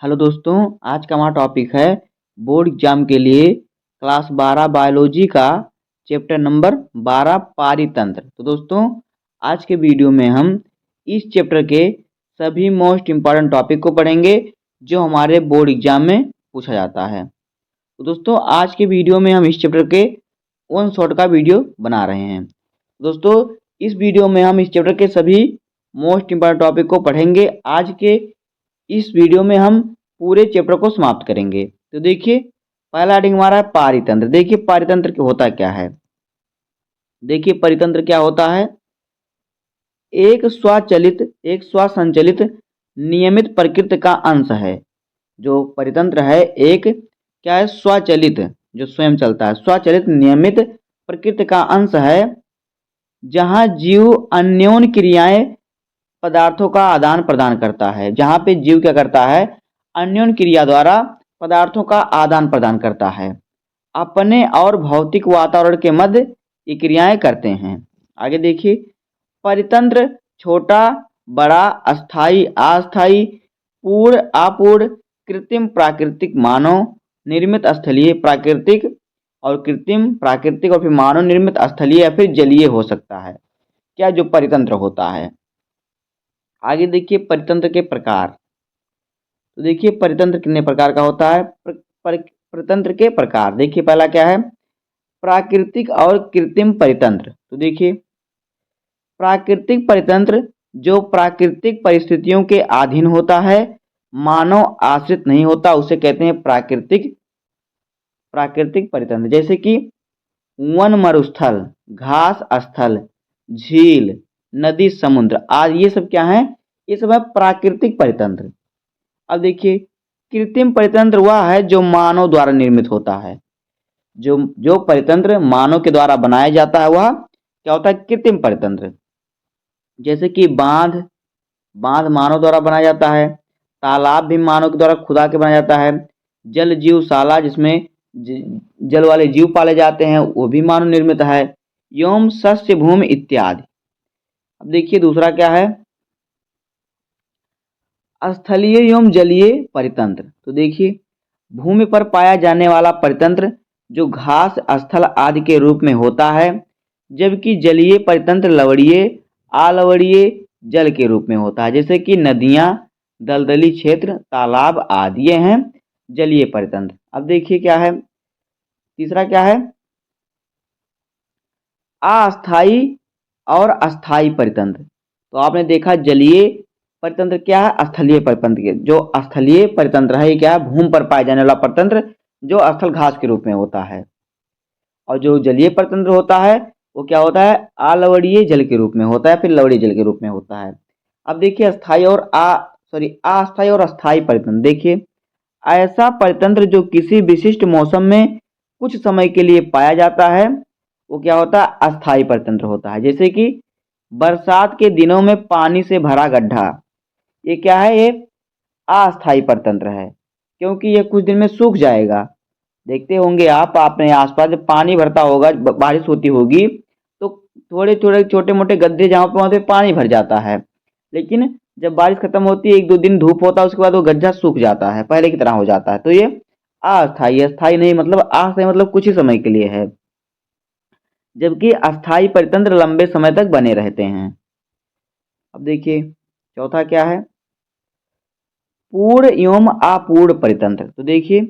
Hello दोस्तों, आज का हमारा टॉपिक है बोर्ड एग्जाम के लिए क्लास 12 बायोलॉजी का चैप्टर नंबर 12 पारितंत्र। तो दोस्तों, आज के वीडियो में हम इस चैप्टर के सभी मोस्ट इम्पॉर्टेंट टॉपिक को पढ़ेंगे जो हमारे बोर्ड एग्जाम में पूछा जाता है। तो दोस्तों, आज के वीडियो में हम इस चैप्टर के वन शॉट का वीडियो बना रहे हैं। दोस्तों, इस वीडियो में हम इस चैप्टर के सभी मोस्ट इम्पॉर्टेंट टॉपिक को पढ़ेंगे। आज के इस वीडियो में हम पूरे चैप्टर को समाप्त करेंगे। तो देखिए, पहला हेडिंग हमारा है पारितंत्र। देखिए पारितंत्र होता क्या है। देखिए परितंत्र क्या होता है। एक स्वसंचलित नियमित प्रकृति का अंश है। जो परितंत्र है एक क्या है, स्वचलित, जो स्वयं चलता है, स्वचलित नियमित प्रकृति का अंश है, जहां जीव अन्योन्य क्रियाएं पदार्थों का आदान प्रदान करता है। जहां पे जीव क्या करता है, अन्योन्य क्रिया द्वारा पदार्थों का आदान प्रदान करता है, अपने और भौतिक वातावरण के मध्य ये क्रियाएं करते हैं। आगे देखिए, परितंत्र छोटा, बड़ा, अस्थाई, अस्थाई, पूर्ण, अपूर्ण, कृत्रिम, प्राकृतिक, मानव निर्मित, स्थलीय, प्राकृतिक और कृत्रिम, प्राकृतिक और फिर मानव निर्मित, स्थलीय या फिर जलीय हो सकता है। क्या जो परितंत्र होता है। आगे देखिए परितंत्र के प्रकार। तो देखिए परितंत्र कितने प्रकार का होता है। परितंत्र के प्रकार देखिए, पहला क्या है, प्राकृतिक और कृत्रिम परितंत्र। तो देखिए प्राकृतिक परितंत्र जो प्राकृतिक परिस्थितियों के अधीन होता है, मानव आश्रित नहीं होता, उसे कहते हैं प्राकृतिक प्राकृतिक परितंत्र। जैसे कि वन मरुस्थल, घास स्थल, झील, नदी, समुद्र आदि, ये सब क्या है, ये सब है प्राकृतिक परितंत्र। अब देखिए कृत्रिम परितंत्र वह है जो मानव द्वारा निर्मित होता है। जो परितंत्र मानव के द्वारा बनाया जाता है वह क्या होता है, कृत्रिम परितंत्र। जैसे कि बांध बांध मानव द्वारा बनाया जाता है, तालाब भी मानव के द्वारा खुदा के बनाया जाता है, जल जीवशाला जिसमें जल वाले जीव पाले जाते हैं वो भी मानव निर्मित है, एवं शस्य भूमि इत्यादि। अब देखिए दूसरा क्या है, स्थलीय एवं जलीय परितंत्र। तो देखिए भूमि पर पाया जाने वाला परितंत्र जो घास स्थल आदि के रूप में होता है, जबकि जलीय परितंत्र लवणीय, अलवणीय जल के रूप में होता है। जैसे कि नदियां, दलदली क्षेत्र, तालाब आदि, ये हैं जलीय परितंत्र। अब देखिए क्या है, तीसरा क्या है, अस्थाई और अस्थाई परितंत्र। तो आपने देखा जलीय परितंत्र क्या है, स्थलीय परितंत्र। जो स्थलीय परितंत्र है ये क्या है, भूमि पर पाए जाने वाला परितंत्र जो स्थल घास के रूप में होता है। और जो जलीय परितंत्र होता है वो क्या होता है, अलवणीय जल के रूप में होता है, फिर लवणीय जल के रूप में होता है। अब देखिए अस्थाई और अस्थाई परितंत्र। देखिए ऐसा परितंत्र जो किसी विशिष्ट मौसम में कुछ समय के लिए पाया जाता है वो क्या होता है, अस्थाई परितंत्र होता है। जैसे कि बरसात के दिनों में पानी से भरा गड्ढा, ये क्या है, ये अस्थाई परतंत्र है, क्योंकि ये कुछ दिन में सूख जाएगा। देखते होंगे आप अपने आसपास जब पानी भरता होगा, बारिश होती होगी तो थोड़े थोड़े छोटे मोटे गड्ढे जहाँ पे वहाँ पे पानी भर जाता है, लेकिन जब बारिश खत्म होती है, एक दो दिन धूप होता है, उसके बाद वो गड्ढा सूख जाता है, पहले की तरह हो जाता है। तो ये अस्थाई, अस्थाई नहीं मतलब अस्थाई मतलब कुछ ही समय के लिए है, जबकि अस्थाई परितंत्र लंबे समय तक बने रहते हैं। अब देखिए चौथा क्या है, पूर्ण एवं अपूर्ण परितंत्र। तो देखिए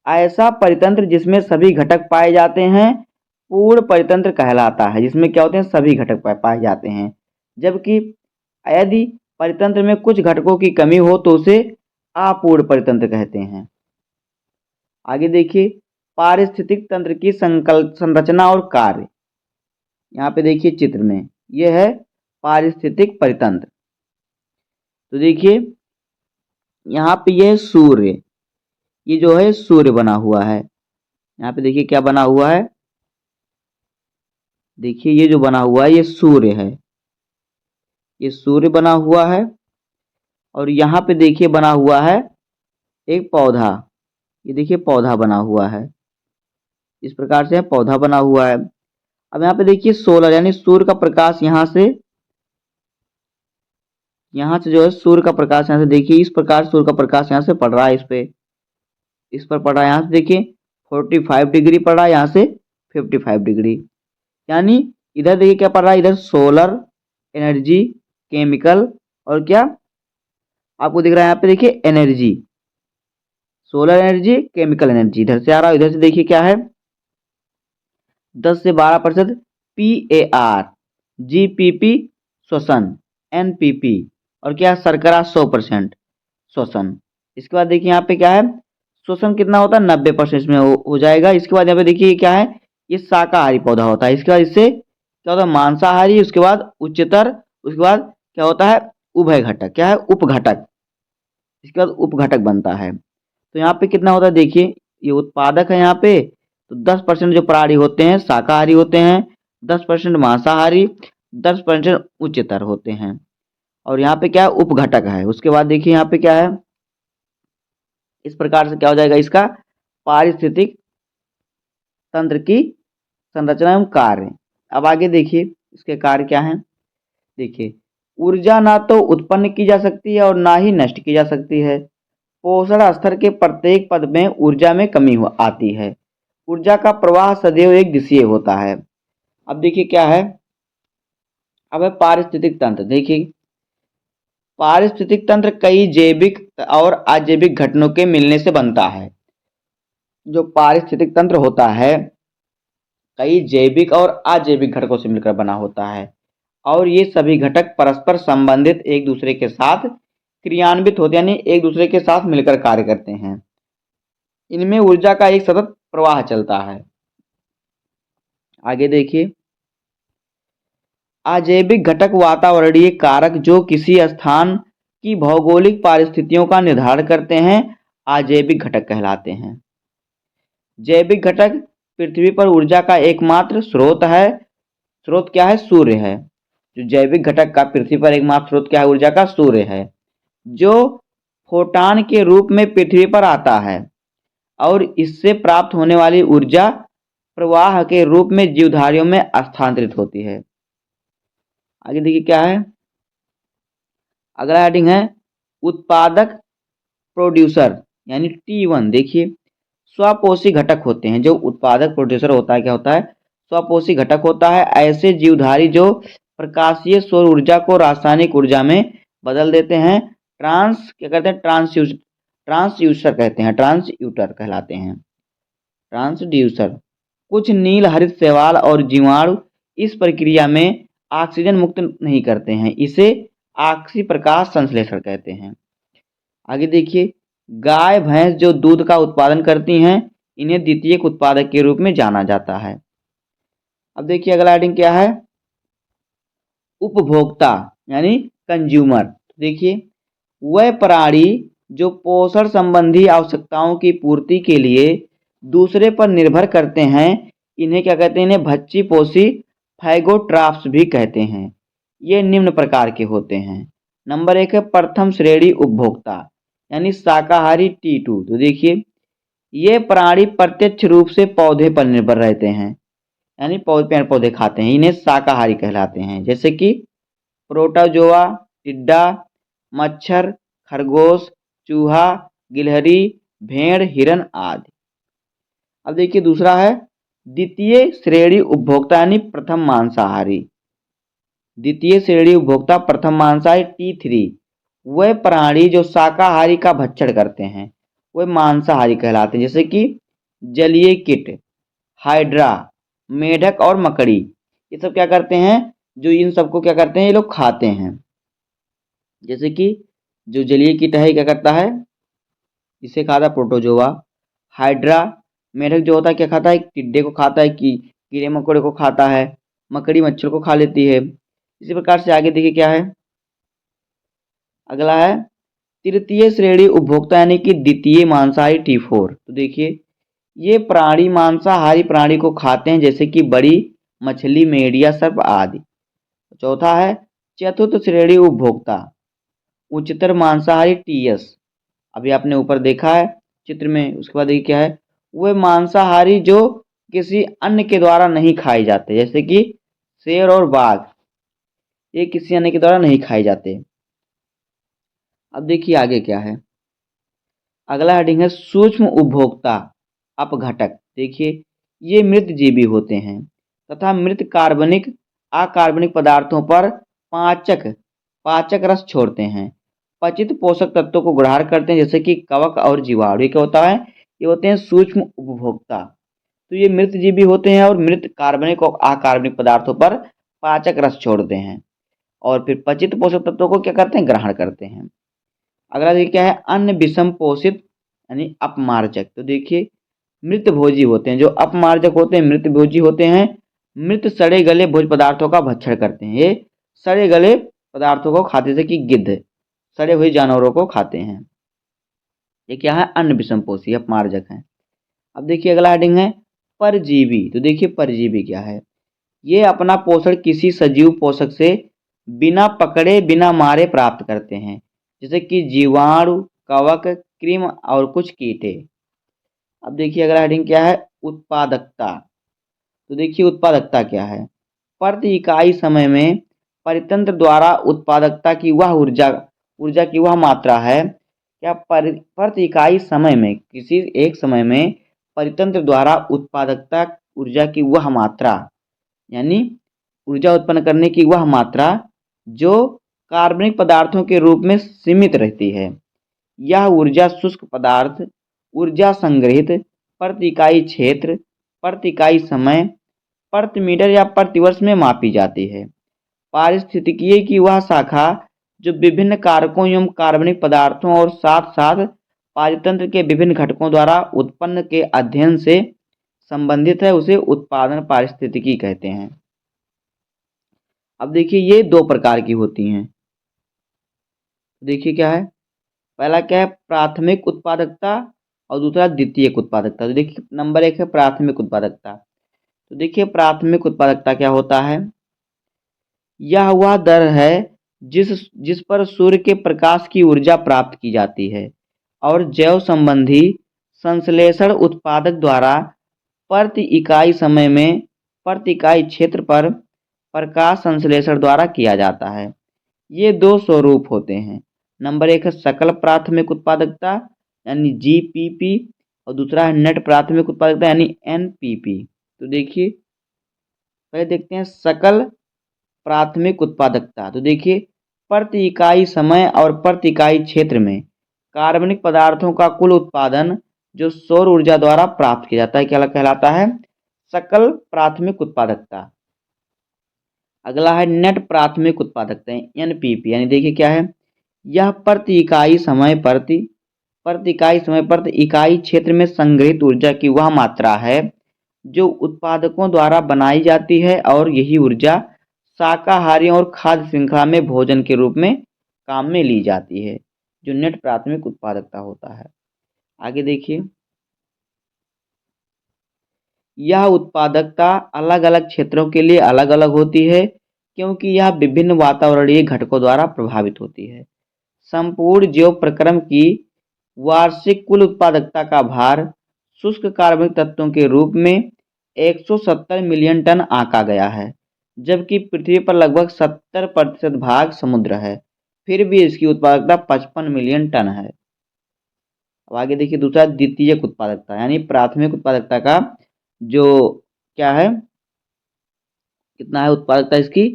ऐसा परितंत्र जिसमें सभी घटक पाए जाते हैं पूर्ण परितंत्र कहलाता है, जिसमें क्या होते हैं, सभी घटक पाए जाते हैं। जबकि यदि परितंत्र में कुछ घटकों की कमी हो तो उसे अपूर्ण परितंत्र कहते हैं। आगे देखिए पारिस्थितिक तंत्र की संरचना और कार्य। यहाँ पे देखिए चित्र में यह है पारिस्थितिक परितंत्र। तो देखिए यहाँ पे यह सूर्य, ये जो है सूर्य बना हुआ है। यहाँ पे देखिए क्या बना हुआ है, देखिए ये जो बना हुआ है ये सूर्य है, ये सूर्य बना हुआ है। और यहाँ पे देखिए बना हुआ है एक पौधा, ये देखिए पौधा बना हुआ है, इस प्रकार से पौधा बना हुआ है। अब यहाँ पे देखिए सोलर यानी सूर्य का प्रकाश यहाँ से यहाँ से जो है सूर्य का प्रकाश, यहाँ से देखिए इस प्रकार सूर्य का प्रकाश यहाँ से पड़ रहा है, इस पर पड़ रहा है। यहाँ से देखिए 45 डिग्री पड़ रहा है, यहाँ से 55 डिग्री। यानी इधर देखिए क्या पड़ रहा है, इधर सोलर एनर्जी, केमिकल, और क्या आपको दिख रहा है यहाँ पे देखिए energy, solar energy, chemical energy इधर से आ रहा है। इधर से देखिए क्या है 10 से 12% PAR, GPP श्वसन, NPP, और क्या शर्करा 100% श्वसन। इसके बाद देखिए यहाँ पे क्या है श्वसन कितना होता है 90% इसमें हो जाएगा। इसके बाद यहाँ पे देखिए क्या है ये शाकाहारी पौधा होता है। इसके बाद इससे क्या होता है मांसाहारी, उसके बाद उच्चतर, उसके बाद क्या होता है उभय घटक, क्या है उपघटक, इसके बाद उपघटक बनता है। तो यहाँ पे कितना होता है देखिए ये उत्पादक है यहाँ पे, तो 10% जो प्राणी होते हैं शाकाहारी होते हैं, 10% मांसाहारी, 10% उच्चतर होते हैं, और यहाँ पे क्या है उपघटक है। उसके बाद देखिए यहाँ पे क्या है इस प्रकार से क्या हो जाएगा इसका पारिस्थितिक तंत्र की संरचना एवं कार्य। अब आगे देखिए इसके कार्य क्या हैं। देखिए ऊर्जा ना तो उत्पन्न की जा सकती है और ना ही नष्ट की जा सकती है। पोषण स्तर के प्रत्येक पद में ऊर्जा में कमी आती है। ऊर्जा का प्रवाह सदैव एक दिशीय होता है। अब देखिए क्या है, अब है पारिस्थितिक तंत्र। देखिए पारिस्थितिक तंत्र कई जैविक और अजैविक घटनों के मिलने से बनता है। जो पारिस्थितिक तंत्र होता है कई जैविक और अजैविक घटकों से मिलकर बना होता है, और ये सभी घटक परस्पर संबंधित एक दूसरे के साथ क्रियान्वित होते यानी एक दूसरे के साथ मिलकर कार्य करते हैं। इनमें ऊर्जा का एक सतत प्रवाह चलता है। आगे देखिए अजैविक घटक वातावरणीय कारक जो किसी स्थान की भौगोलिक परिस्थितियों का निर्धारण करते हैं अजैविक घटक कहलाते हैं। जैविक घटक पृथ्वी पर ऊर्जा का एकमात्र स्रोत है। स्रोत क्या है सूर्य है। जो जैविक घटक का पृथ्वी पर एकमात्र स्रोत क्या है ऊर्जा का सूर्य है, जो फोटान के रूप में पृथ्वी पर आता है और इससे प्राप्त होने वाली ऊर्जा प्रवाह के रूप में जीवधारियों में स्थानांतरित होती है। आगे देखिए क्या है अगला हेडिंग है उत्पादक प्रोड्यूसर यानी T1। देखिए स्वपोषी घटक होते हैं। जो उत्पादक प्रोड्यूसर होता है क्या होता है स्वपोषी घटक होता है। ऐसे जीवधारी जो प्रकाशीय सौर ऊर्जा को रासायनिक ऊर्जा में बदल देते हैं क्या कहते हैं ट्रांसड्यूसर कहते हैं, ट्रांसड्यूटर कहलाते हैं, ट्रांसड्यूसर। कुछ नील हरित शैवाल और जीवाणु इस प्रक्रिया में ऑक्सीजन मुक्त नहीं करते हैं, इसे ऑक्सी प्रकाश संश्लेषण कहते हैं। आगे देखिए गाय भैंस जो दूध का उत्पादन करती हैं इन्हें द्वितीयक उत्पादक के रूप में जाना जाता है। अब देखिए अगला हेडिंग क्या है उपभोक्ता यानी कंज्यूमर। देखिए वह प्राणी जो पोषण संबंधी आवश्यकताओं की पूर्ति के लिए दूसरे पर निर्भर करते हैं इन्हें क्या कहते हैं इन्हें भक्षी पोषी फैगोट्राफ्स भी कहते हैं। ये निम्न प्रकार के होते हैं। नंबर 1 है प्रथम श्रेणी उपभोक्ता यानी शाकाहारी T2। तो देखिए ये प्राणी प्रत्यक्ष रूप से पौधे पर निर्भर रहते हैं यानी पेड़ पौधे खाते हैं, इन्हें शाकाहारी कहलाते हैं। जैसे कि प्रोटोजोआ, टिड्डा, मच्छर, खरगोश, चूहा, गिलहरी, भेड़, हिरन आदि। अब देखिए दूसरा है द्वितीय श्रेणी उपभोक्ता यानी प्रथम मांसाहारी। द्वितीय श्रेणी उपभोक्ता प्रथम मांसाहारी T3। वह प्राणी जो शाकाहारी का भक्षण करते हैं वह मांसाहारी कहलाते हैं। जैसे कि जलीय कीट, हाइड्रा, मेढक और मकड़ी, ये सब क्या करते हैं जो इन सबको क्या करते हैं ये लोग खाते हैं। जैसे कि जो जलीय कीट है क्या करता है इसे खाता है प्रोटोजोआ। हाइड्रा मेढक जो होता है क्या खाता है टिड्डे को खाता है, कि कीड़े मकोड़े को खाता है, मकड़ी मच्छर को खा लेती है। इसी प्रकार से आगे देखिए क्या है अगला है तृतीय श्रेणी उपभोक्ता यानी कि द्वितीय मांसाहारी T4। तो देखिए ये प्राणी मांसाहारी प्राणी को खाते हैं जैसे कि बड़ी मछली, मेढ़िया, सर्प आदि। चौथा है चतुर्थ श्रेणी उपभोक्ता उच्चतर मांसाहारी TS। अभी आपने ऊपर देखा है चित्र में। उसके बाद देखिए क्या है वह मांसाहारी जो किसी अन्य के द्वारा नहीं खाए जाते, जैसे कि शेर और बाघ, ये किसी अन्य के द्वारा नहीं खाए जाते। अब देखिए आगे क्या है। अगला हेडिंग है सूक्ष्म उपभोक्ता अपघटक। देखिए ये मृत जीवी होते हैं तथा मृत कार्बनिक अकार्बनिक पदार्थों पर पाचक पाचक रस छोड़ते हैं। पचित पोषक तत्वों को ग्रहण करते हैं जैसे कि कवक और जीवाणु। ये क्या होता है? ये होते हैं सूक्ष्म उपभोक्ता। तो ये मृत जीवी होते हैं और मृत कार्बनिक और अकार्बनिक पदार्थों पर पाचक रस छोड़ते हैं और फिर पचित पोषक तत्वों को क्या करते हैं? ग्रहण करते हैं। अगला देखिए क्या है, अन्न विषम पोषित यानी अपमार्जक। तो देखिए मृत भोजी होते हैं, जो अपमार्जक होते हैं मृत भोजी होते हैं। मृत सड़े गले भोज पदार्थों का भक्षण करते हैं। ये सड़े गले पदार्थों को खाते, जैसे कि गिद्ध सड़े हुए जानवरों को खाते हैं। ये क्या है? अन्न विषम पोषी अपमार्जक हैं। अब देखिए अगला हेडिंग है परजीवी। तो देखिए परजीवी क्या है? ये अपना पोषण किसी सजीव पोषक से बिना पकड़े बिना मारे प्राप्त करते हैं, जैसे कि जीवाणु, कवक, कृमि और कुछ कीटे। अब देखिए अगला हेडिंग क्या है? उत्पादकता। तो देखिए उत्पादकता क्या है? प्रति इकाई समय में परितंत्र द्वारा उत्पादकता की वह ऊर्जा ऊर्जा की वह मात्रा है। क्या प्रति इकाई समय में, किसी एक समय में परितंत्र द्वारा उत्पादकता ऊर्जा की वह मात्रा, यानी ऊर्जा उत्पन्न करने की वह मात्रा जो कार्बनिक पदार्थों के रूप में सीमित रहती है। यह ऊर्जा शुष्क पदार्थ ऊर्जा संग्रहित प्रति इकाई क्षेत्र प्रति इकाई समय प्रति मीटर या प्रति वर्ष में मापी जाती है। पारिस्थितिकीय की वह शाखा जो विभिन्न कारकों एवं कार्बनिक पदार्थों और साथ साथ पारितंत्र के विभिन्न घटकों द्वारा उत्पन्न के अध्ययन से संबंधित है, उसे उत्पादन पारिस्थितिकी कहते हैं। अब देखिए ये दो प्रकार की होती हैं। देखिए क्या है, पहला क्या है? प्राथमिक उत्पादकता और दूसरा द्वितीयक उत्पादकता। तो देखिए नंबर एक है प्राथमिक उत्पादकता। तो देखिए प्राथमिक उत्पादकता क्या होता है? यह वह दर है जिस जिस पर सूर्य के प्रकाश की ऊर्जा प्राप्त की जाती है और जैव संबंधी संश्लेषण उत्पादक द्वारा प्रति इकाई समय में प्रति इकाई क्षेत्र पर प्रकाश संश्लेषण द्वारा किया जाता है। ये दो स्वरूप होते हैं। नंबर एक है सकल प्राथमिक उत्पादकता यानी जीपीपी और दूसरा है नेट प्राथमिक उत्पादकता यानी एनपीपी। तो देखिए पहले देखते हैं सकल प्राथमिक उत्पादकता। तो देखिए प्रति इकाई समय और प्रति इकाई क्षेत्र में कार्बनिक पदार्थों का कुल उत्पादन जो सौर ऊर्जा द्वारा प्राप्त किया जाता है क्या कहलाता है? सकल प्राथमिक उत्पादकता। अगला है नेट प्राथमिक उत्पादकता एनपीपी, यानी देखिए क्या है? यह प्रति इकाई समय प्रति इकाई क्षेत्र में संग्रहित ऊर्जा की वह मात्रा है जो उत्पादकों द्वारा बनाई जाती है और यही ऊर्जा शाकाहारियों और खाद्य श्रृंखला में भोजन के रूप में काम में ली जाती है, जो नेट प्राथमिक उत्पादकता होता है। आगे देखिए, यह उत्पादकता अलग अलग क्षेत्रों के लिए अलग अलग होती है क्योंकि यह विभिन्न वातावरणीय घटकों द्वारा प्रभावित होती है। संपूर्ण जैव प्रक्रम की वार्षिक कुल उत्पादकता का भार शुष्क कार्बनिक तत्वों के रूप में 170 मिलियन टन आंका गया है, जबकि पृथ्वी पर लगभग 70% भाग समुद्र है। फिर भी इसकी उत्पादकता 55 मिलियन टन है। अब आगे देखिए दूसरा द्वितीयक उत्पादकता, यानी प्राथमिक उत्पादकता का जो क्या है, कितना है उत्पादकता इसकी?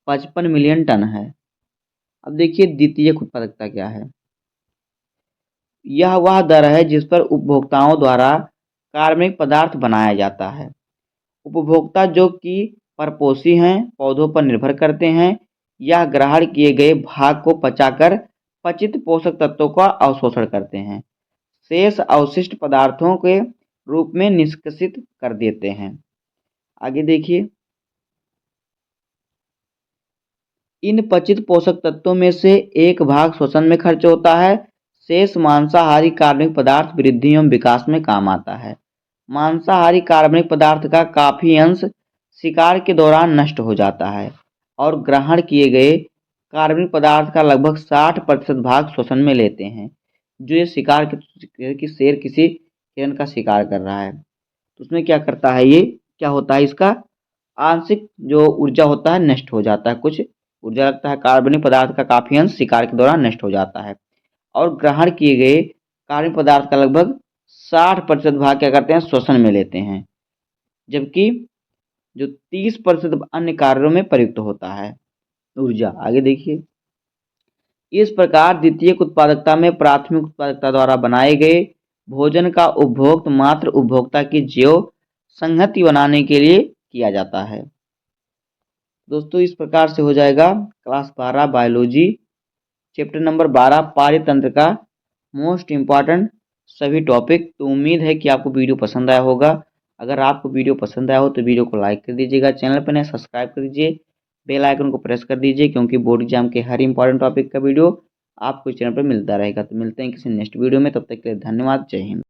55 मिलियन टन है। अब देखिए द्वितीयक उत्पादकता क्या है? यह वह दर है जिस पर उपभोक्ताओं द्वारा कार्बनिक पदार्थ बनाया जाता है। उपभोक्ता जो कि परपोषी हैं, पौधों पर निर्भर करते हैं, यह ग्रहण किए गए भाग को पचाकर पचित पोषक तत्वों का अवशोषण करते हैं, शेष अवशिष्ट पदार्थों के रूप में निष्कासित कर देते हैं। आगे देखिए, इन पचित पोषक तत्वों में से एक भाग श्वसन में खर्च होता है, शेष मांसाहारी कार्बनिक पदार्थ वृद्धि एवं विकास में काम आता है। मांसाहारी कार्बनिक पदार्थ का काफी अंश शिकार के दौरान नष्ट हो जाता है और ग्रहण किए गए कार्बनिक पदार्थ का लगभग 60% भाग श्वसन में लेते हैं। जो ये शिकार की शेर किसी हिरन का शिकार कर रहा है तो उसमें क्या करता है, ये क्या होता है, इसका आंशिक जो ऊर्जा होता है नष्ट हो जाता है। कुछ ऊर्जा लगता है, कार्बनिक पदार्थ का काफी अंश शिकार के दौरान नष्ट हो जाता है। और ग्रहण किए गए कार्बनिक पदार्थ का लगभग 60% भाग क्या करते हैं, श्वसन में लेते हैं, जबकि जो 30% अन्य कार्यों में प्रयुक्त होता है। ऊर्जा, आगे देखिए, इस प्रकार द्वितीयक उत्पादकता में प्राथमिक उत्पादकता द्वारा बनाए गए भोजन का उपभोग मात्र उपभोक्ता की जैव संहति बनाने के लिए किया जाता है। दोस्तों इस प्रकार से हो जाएगा क्लास 12 बायोलॉजी चैप्टर नंबर 12 पारितंत्र का मोस्ट इम्पॉर्टेंट सभी टॉपिक। तो उम्मीद है कि आपको वीडियो पसंद आया होगा। अगर आपको वीडियो पसंद आया हो तो वीडियो को लाइक कर दीजिएगा, चैनल पर नए सब्सक्राइब कर दीजिए, बेल आइकन को प्रेस कर दीजिए, क्योंकि बोर्ड एग्जाम के हर इंपॉर्टेंट टॉपिक का वीडियो आपको इस चैनल पर मिलता रहेगा। तो मिलते हैं किसी नेक्स्ट वीडियो में, तब तक के लिए धन्यवाद, जय हिंद।